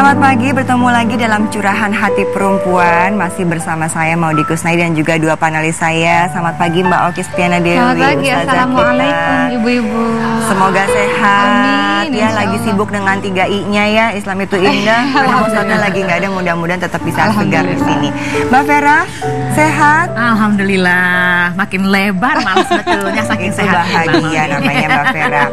Selamat pagi, bertemu lagi dalam Curahan Hati Perempuan. Masih bersama saya Maudy Kusnai dan juga dua panelis saya. Selamat pagi Mbak Oki Setiana Dewi. Selamat pagi, assalamualaikum ibu-ibu. Semoga sehat. Amin, ya, lagi sibuk dengan 3 I-nya ya. Islam itu indah. Karena Ustaznya lagi nggak ada, mudah-mudahan tetap bisa segar di sini. Mbak Vera, sehat? Alhamdulillah, makin lebar malah sebetulnya saking sehat. Bahagia namanya Mbak Vera.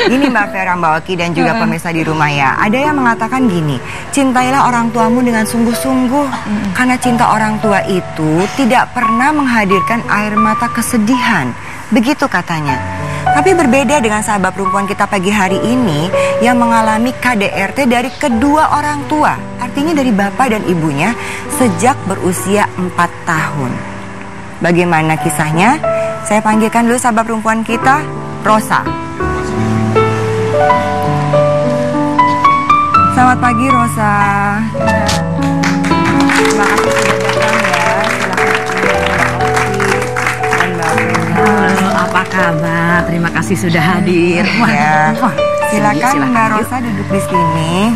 Gini Mbak Vera, Mbak Oki dan juga pemirsa di rumah ya. Ada yang mengatakan gini, cintailah orang tuamu dengan sungguh-sungguh. Karena cinta orang tua itu tidak pernah menghadirkan air mata kesedihan. Begitu katanya. Tapi berbeda dengan sahabat perempuan kita pagi hari ini yang mengalami KDRT dari kedua orang tua. Artinya dari bapak dan ibunya sejak berusia 4 tahun. Bagaimana kisahnya? Saya panggilkan dulu sahabat perempuan kita, Rosa. Selamat pagi Rosa. Terima kasih sudah datang ya. Halo, apa kabar? Terima kasih sudah hadir. Ya. Silakan Mbak Rosa duduk di sini.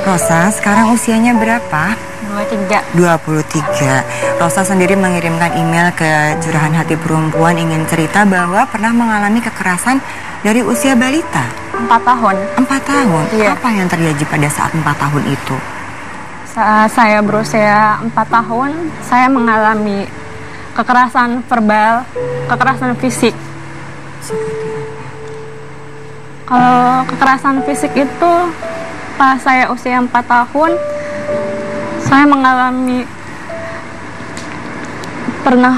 Rosa, sekarang usianya berapa? 23. Rosa sendiri mengirimkan email ke Curahan Hati Perempuan ingin cerita bahwa pernah mengalami kekerasan dari usia balita. 4 tahun. 4 tahun? Iya. Apa yang terjadi pada saat 4 tahun itu? Saat saya berusia 4 tahun, saya mengalami kekerasan verbal, kekerasan fisik. Kalau kekerasan fisik itu pas saya usia 4 tahun, saya mengalami pernah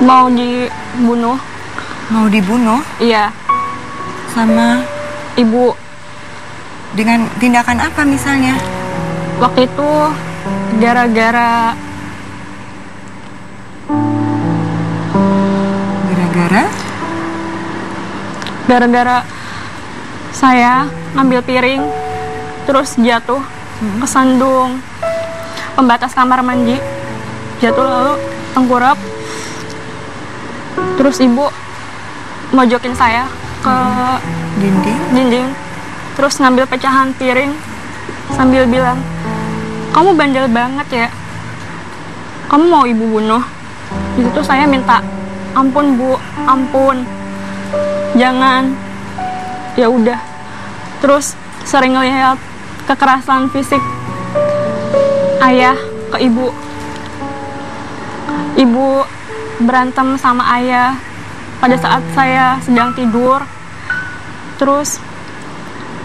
mau dibunuh. Mau dibunuh? Iya, Sama ibu. dengan tindakan apa misalnya? Waktu itu gara-gara saya ngambil piring terus jatuh kesandung pembatas kamar mandi, jatuh lalu tengkurap, terus ibu mojokin saya ke dinding terus ngambil pecahan piring sambil bilang, "Kamu bandel banget ya, kamu mau ibu bunuh." Di situ saya minta, "Ampun Bu, ampun, jangan." Ya udah. Terus sering lihat kekerasan fisik ayah ke ibu. Ibu berantem sama ayah pada saat saya sedang tidur. Terus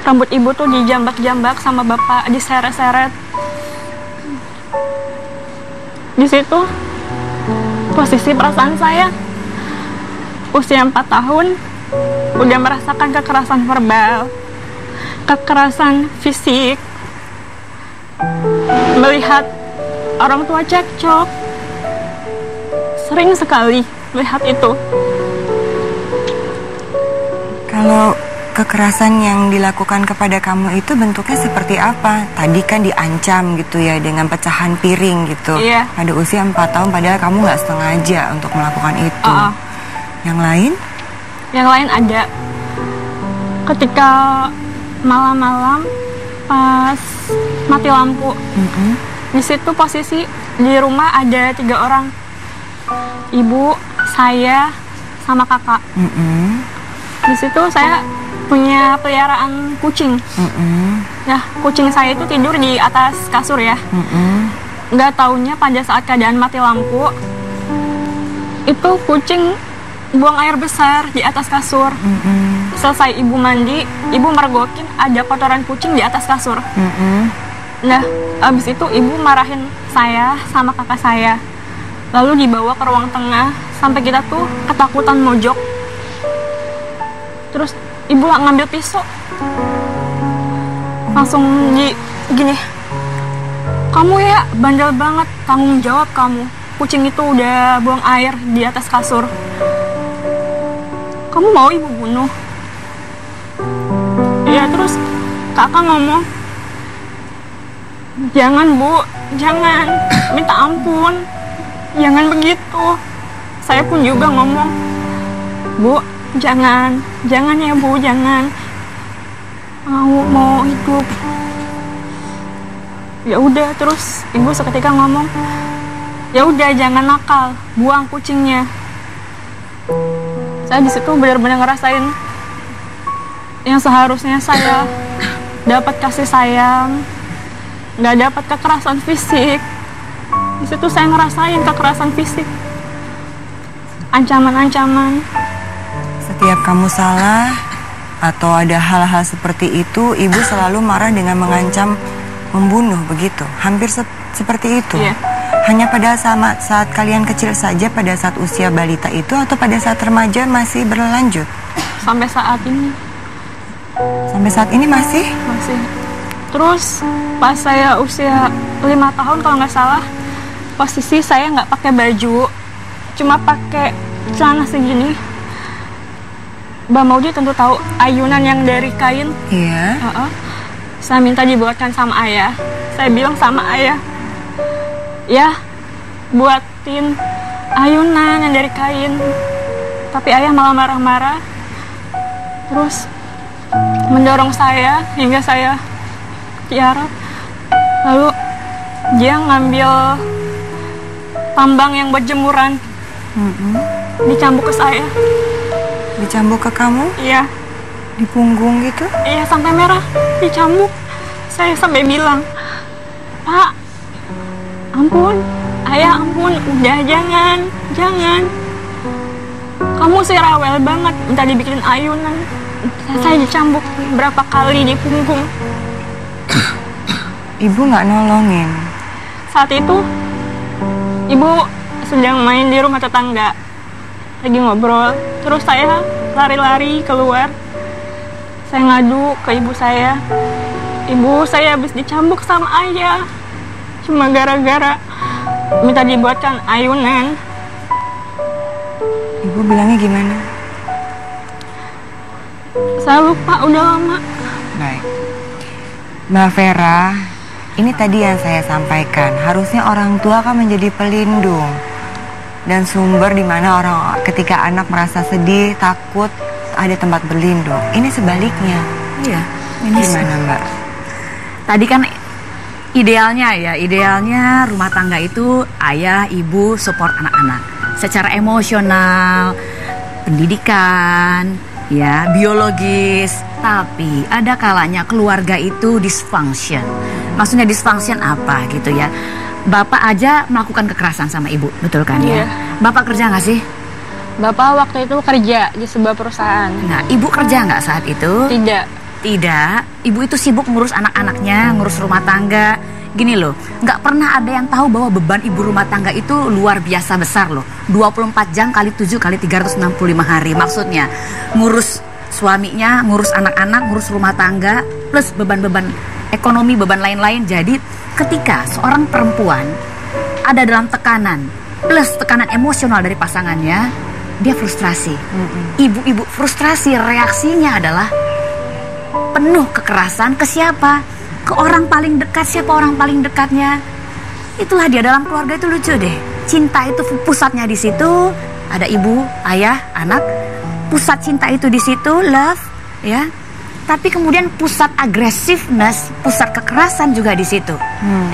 rambut ibu tuh dijambak-jambak sama bapak, diseret-seret. Di situ posisi perasaan saya usia 4 tahun udah merasakan kekerasan verbal, kekerasan fisik, melihat orang tua cekcok, sering sekali melihat itu. Kalau kekerasan yang dilakukan kepada kamu itu bentuknya seperti apa? Tadi kan diancam gitu ya dengan pecahan piring gitu. Iya. Pada usia 4 tahun padahal kamu nggak sengaja untuk melakukan itu. Yang lain? Yang lain ada ketika malam-malam pas mati lampu. Di situ posisi di rumah ada 3 orang, ibu, saya, sama kakak. Di situ saya punya peliharaan kucing. Ya, kucing saya itu tidur di atas kasur ya. Nggak taunya pada saat keadaan mati lampu, itu kucing buang air besar di atas kasur. Selesai ibu mandi, ibu mergokin ada kotoran kucing di atas kasur. Nah, abis itu ibu marahin saya sama kakak saya. Lalu dibawa ke ruang tengah sampai kita tuh ketakutan mojok. Terus ibu ngambil pisau, langsung gini, "Kamu ya bandel banget, tanggung jawab kamu. Kucing itu udah buang air di atas kasur. Kamu mau ibu bunuh?" Ya, terus kakak ngomong, "Jangan Bu, jangan, minta ampun, jangan begitu." Saya pun juga ngomong, "Bu, jangan ya Bu, jangan." mau hidup. Ya udah, terus ibu seketika ngomong, ya udah jangan nakal, buang kucingnya. Saya di situ benar-benar ngerasain yang seharusnya saya dapat kasih sayang, nggak dapat kekerasan fisik. Di situ saya ngerasain kekerasan fisik, ancaman-ancaman. Setiap kamu salah atau ada hal-hal seperti itu, ibu selalu marah dengan mengancam membunuh, begitu? Hampir seperti itu? Iya. Hanya pada saat kalian kecil saja, pada saat usia balita itu, atau pada saat remaja masih berlanjut? Sampai saat ini. Sampai saat ini masih? Masih. Terus pas saya usia 5 tahun kalau nggak salah, posisi saya nggak pakai baju, cuma pakai celana segini. Mbak Maudi tentu tahu ayunan yang dari kain. Iya. Saya minta dibuatkan sama ayah. Saya bilang sama ayah, ya buatin ayunan yang dari kain. Tapi ayah malah marah-marah, terus mendorong saya hingga saya tiarap. Lalu dia ngambil tambang yang buat jemuran, dicambuk ke saya. Dicambuk ke kamu? Iya. Di punggung gitu? Iya, sampai merah, dicambuk. Saya sampai bilang, Pak, ampun, ayah ampun, udah jangan. Kamu sih rewel banget, minta dibikin ayunan. Saya dicambuk berapa kali di punggung. Ibu nggak nolongin? Saat itu, ibu sedang main di rumah tetangga, lagi ngobrol. Terus saya lari-lari keluar. Saya ngadu ke ibu saya. Ibu, saya habis dicambuk sama ayah. Cuma gara-gara minta dibuatkan ayunan. Ibu bilangnya gimana? Saya lupa, udah lama. Baik. Mbak Vera, ini tadi yang saya sampaikan. Harusnya orang tua kan menjadi pelindung dan sumber di mana orang ketika anak merasa sedih, takut, ada tempat berlindung. Ini sebaliknya. Iya. Ini gimana, Mbak? Tadi kan idealnya rumah tangga itu ayah, ibu, support anak-anak secara emosional, pendidikan, ya, biologis. Tapi ada kalanya keluarga itu dysfunction. Maksudnya dysfunction apa gitu ya? Bapak aja melakukan kekerasan sama ibu, betul kan ya? Iya. Bapak kerja nggak sih? Bapak waktu itu kerja di sebuah perusahaan. Nah, ibu kerja nggak saat itu? Tidak. Ibu itu sibuk ngurus anak-anaknya, ngurus rumah tangga. Gini loh, nggak pernah ada yang tahu bahwa beban ibu rumah tangga itu luar biasa besar loh. 24 jam kali 7 kali 365 hari. Maksudnya ngurus suaminya, ngurus anak-anak, ngurus rumah tangga, plus beban-beban ekonomi, beban lain-lain. Jadi ketika seorang perempuan ada dalam tekanan, plus tekanan emosional dari pasangannya, dia frustrasi. Ibu-ibu frustrasi, reaksinya adalah penuh kekerasan. Ke siapa? Ke orang paling dekat. Siapa orang paling dekatnya? Itulah dia dalam keluarga itu lucu deh. Cinta itu pusatnya di situ. Ada ibu, ayah, anak. Pusat cinta itu di situ, love, ya. Tapi kemudian pusat aggressiveness, pusat kekerasan juga di situ.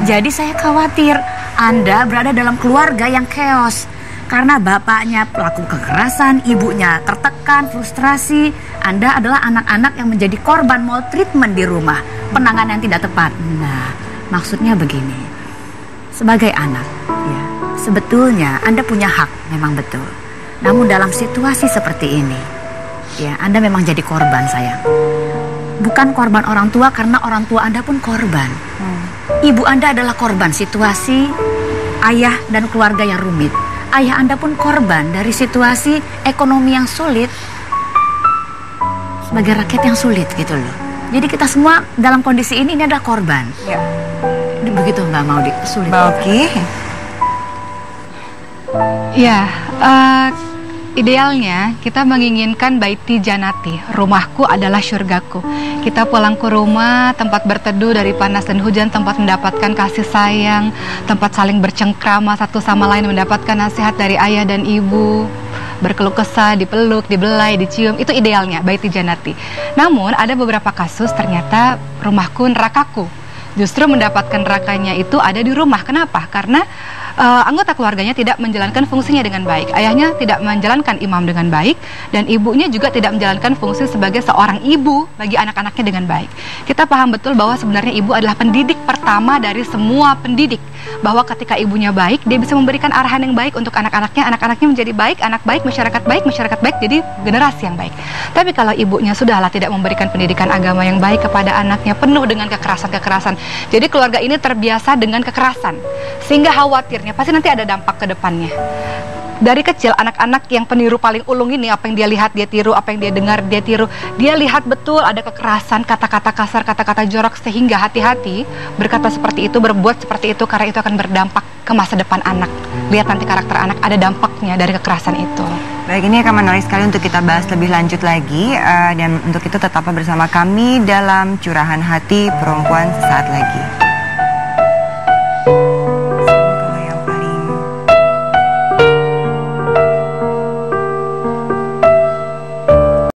Jadi saya khawatir Anda berada dalam keluarga yang chaos. Karena bapaknya pelaku kekerasan, ibunya tertekan, frustrasi. Anda adalah anak-anak yang menjadi korban maltreatment di rumah, penanganan yang tidak tepat. Nah, maksudnya begini. Sebagai anak, ya, sebetulnya Anda punya hak, memang betul. Namun dalam situasi seperti ini, ya, Anda memang jadi korban, sayang. Bukan korban orang tua, karena orang tua Anda pun korban. Ibu Anda adalah korban situasi ayah dan keluarga yang rumit. Ayah Anda pun korban dari situasi ekonomi yang sulit, sebagai rakyat yang sulit gitu loh. Jadi kita semua dalam kondisi ini adalah korban. Ya. Begitu Mbak Maudi, sulit. Mbak Oki? Ya, Idealnya kita menginginkan baiti janati, rumahku adalah syurgaku. Kita pulang ke rumah, tempat berteduh dari panas dan hujan, tempat mendapatkan kasih sayang, tempat saling bercengkrama satu sama lain, mendapatkan nasihat dari ayah dan ibu, berkeluh kesah, dipeluk, dibelai, dicium. Itu idealnya baiti janati. Namun ada beberapa kasus ternyata rumahku nerakaku. Justru mendapatkan nerakanya itu ada di rumah. Kenapa? Karena anggota keluarganya tidak menjalankan fungsinya dengan baik. Ayahnya tidak menjalankan imam dengan baik, dan ibunya juga tidak menjalankan fungsi sebagai seorang ibu bagi anak-anaknya dengan baik. Kita paham betul bahwa sebenarnya ibu adalah pendidik pertama dari semua pendidik. Bahwa ketika ibunya baik, dia bisa memberikan arahan yang baik untuk anak-anaknya menjadi baik, anak baik, masyarakat baik, jadi generasi yang baik. Tapi kalau ibunya sudahlah tidak memberikan pendidikan agama yang baik kepada anaknya, penuh dengan kekerasan-kekerasan. Jadi keluarga ini terbiasa dengan kekerasan, sehingga khawatirnya pasti nanti ada dampak ke depannya. Dari kecil anak-anak yang peniru paling ulung ini, apa yang dia lihat dia tiru, apa yang dia dengar dia tiru. Dia lihat betul ada kekerasan, kata-kata kasar, kata-kata jorok, sehingga hati-hati berkata seperti itu, berbuat seperti itu, karena itu akan berdampak ke masa depan anak. Lihat nanti karakter anak, ada dampaknya dari kekerasan itu. Baik, ini akan menarik sekali untuk kita bahas lebih lanjut lagi, dan untuk itu tetaplah bersama kami dalam Curahan Hati Perempuan sesaat lagi.